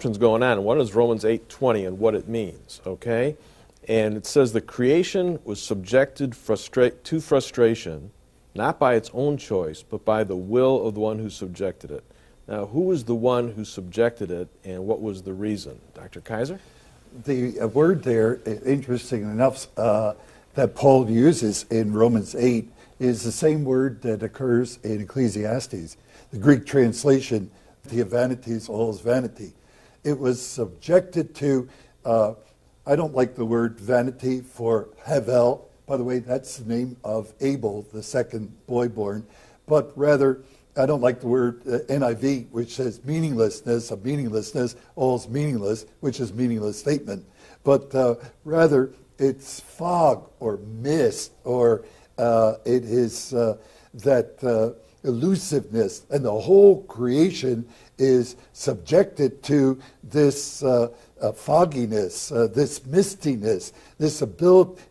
going on. One is Romans 8:20 and what it means, okay? And it says the creation was subjected to frustration, not by its own choice, but by the will of the one who subjected it. Now, who was the one who subjected it, and what was the reason? Dr. Kaiser? The word there, interesting enough, that Paul uses in Romans 8 is the same word that occurs in Ecclesiastes. The Greek translation, the vanity is all is vanity. It was subjected to, I don't like the word vanity for Havel. By the way, that's the name of Abel, the second boy born. But rather, I don't like the word NIV, which says meaninglessness of meaninglessness, all's meaningless, which is a meaningless statement. But rather, it's fog or mist, or it is that elusiveness, and the whole creation is subjected to this fogginess, this mistiness, this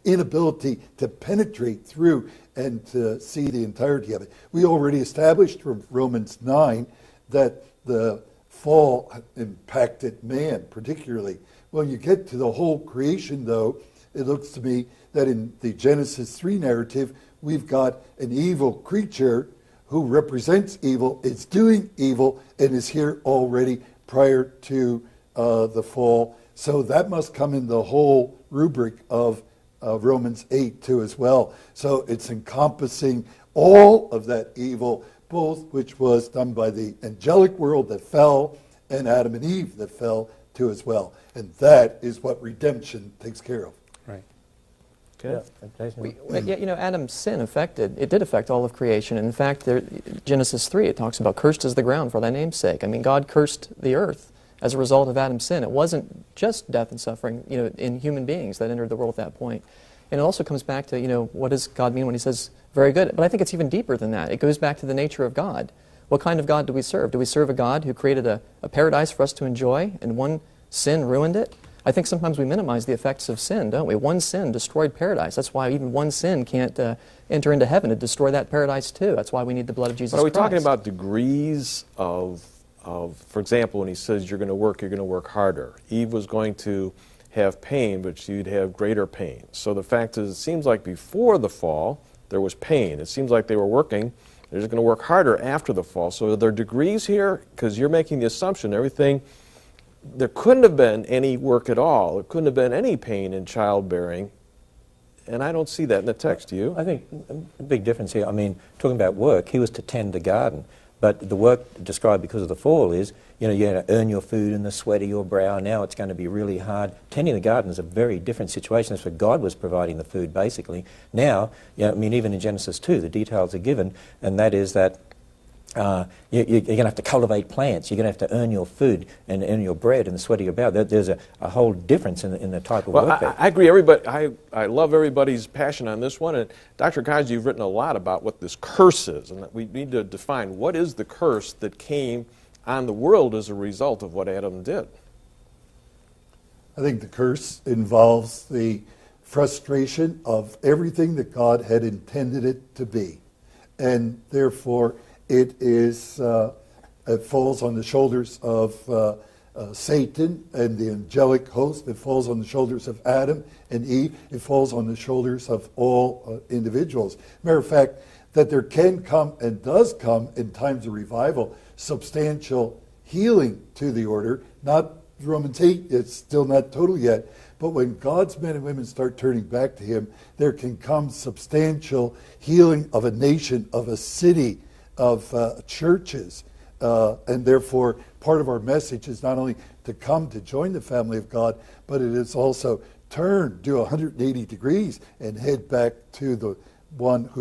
inability to penetrate through and to see the entirety of it. We already established from Romans 9 that the fall impacted man particularly. When you get to the whole creation, though, it looks to me that in the Genesis 3 narrative, we've got an evil creature who represents evil, is doing evil, and is here already prior to the fall. So that must come in the whole rubric of Romans 8 too as well. So it's encompassing all of that evil, both which was done by the angelic world that fell and Adam and Eve that fell too as well. And that is what redemption takes care of. Right. Okay. Yeah, Adam's sin did affect all of creation. And in fact, Genesis 3, it talks about cursed is the ground for thy name's sake. I mean, God cursed the earth as a result of Adam's sin. It wasn't just death and suffering, in human beings that entered the world at that point. And it also comes back to, what does God mean when he says, very good? But I think it's even deeper than that. It goes back to the nature of God. What kind of God do we serve? Do we serve a God who created a paradise for us to enjoy, and one sin ruined it? I think sometimes we minimize the effects of sin, don't we? One sin destroyed paradise. That's why even one sin can't enter into heaven and destroy that paradise too. That's why we need the blood of Jesus Christ. But are we talking about degrees of, for example, when he says you're going to work harder. Eve was going to have pain, but she'd have greater pain. So the fact is, it seems like before the fall, there was pain. It seems like they were working. They're just going to work harder after the fall. So are there degrees here? Because you're making the assumption everything. There couldn't have been any work at all. There couldn't have been any pain in childbearing. And I don't see that in the text, do you? I think a big difference here. I mean, talking about work, he was to tend the garden. But the work described because of the fall is, you're going to earn your food in the sweat of your brow. Now it's going to be really hard. Tending the garden is a very different situation. That's where God was providing the food, basically. Now, even in Genesis 2, the details are given, and that is that you're going to have to cultivate plants. You're going to have to earn your food and earn your bread in the sweat of your brow. There's a whole difference in the type of work. I agree. Everybody, I love everybody's passion on this one. And Dr. Kaiser, you've written a lot about what this curse is, and that we need to define what is the curse that came on the world as a result of what Adam did. I think the curse involves the frustration of everything that God had intended it to be, and therefore it falls on the shoulders of Satan and the angelic host. It falls on the shoulders of Adam and Eve. It falls on the shoulders of all individuals. Matter of fact, that there can come and does come in times of revival substantial healing to the order. Not Romans 8, it's still not total yet. But when God's men and women start turning back to him, there can come substantial healing of a nation, of a city, of churches. And therefore, part of our message is not only to come to join the family of God, but it is also turn, do 180 degrees, and head back to the one who